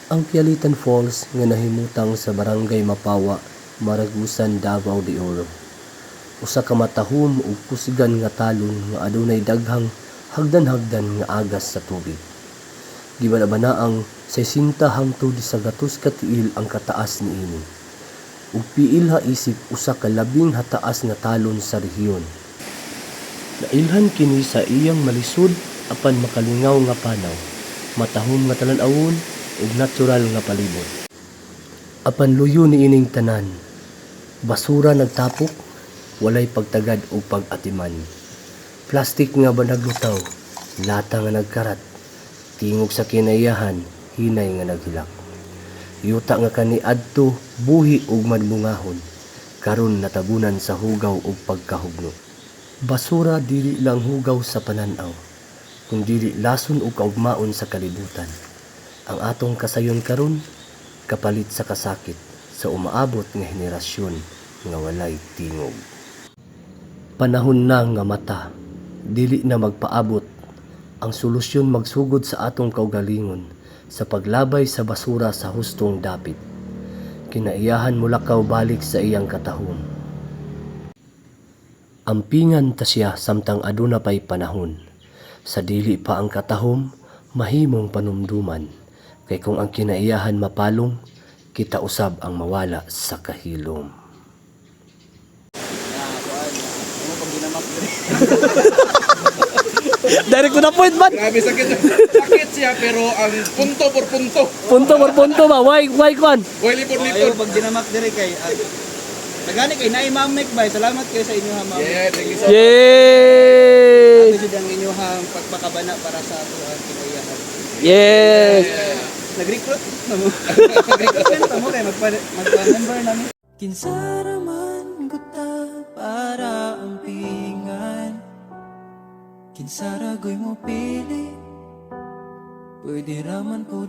Ang Pialitan Falls nga nahimutang sa Barangay Mapawa, Maragusan, Davao de Oro. Usa ka matahom ug kusgan nga talon nga adunay daghang hagdan-hagdan nga agas sa tubig. Gibanabanaang 60 hangtod sa 100 ka tiil ang kataas niini. Ug piil ha isip usa ka labing hataas nga talon sa rehiyon. Nailhan kini sa iyang malisod apan makalingaw nga panaw, matahom nga talan-awon ug natural nga palibot. Apan luyo niining tanan, basura nagtapok, walay pagtagad o pag-atiman. Plastik nga banaglutaw, lata nga nagkarat, tingog sa kinaiyahan, hinay nga naghilak. Yuta nga kaniadto, buhi ug madbungahon, karon natabunan sa hugaw ug pagkahugno. Basura dili lang hugaw sa pananaw, kung dili lason ug kaugmaon sa kalibutan. Ang atong kasayon karon kapalit sa kasakit sa umaabot nga henerasyon nga walay tingog. Panahon na nga mata, dili na magpaabot. Ang solusyon magsugod sa atong kaugalingon sa paglabay sa basura sa hustong dapit. Kinaiyahan mulakaw balik sa iyang katahom. Ampingan ta siya samtang aduna pay panahon. Sa dili pa ang katahom, mahimong panumduman. Kay kung ang kinaiyahan mapalong, kita usab ang mawala sa kahilom. Direct to the point man. Grabe sakit. Sakit siya pero ang punto por punto. Punto por punto ba? Why kwan? Boy lipod. Ayaw pag dinamak dire kay nagani kay naay mamek bay. Salamat kayo sa inyo ha ma'am. Yeah, thank you so much. Yay! Ito ang inyong pagpakabana para sa ato ang kinaiyahan. Yes! Nag-recruit na mo. Nag-recruit na mo kay magpa-member namin. Kinsara man guta para ampingan, kinsara goy mo pili, pwede raman po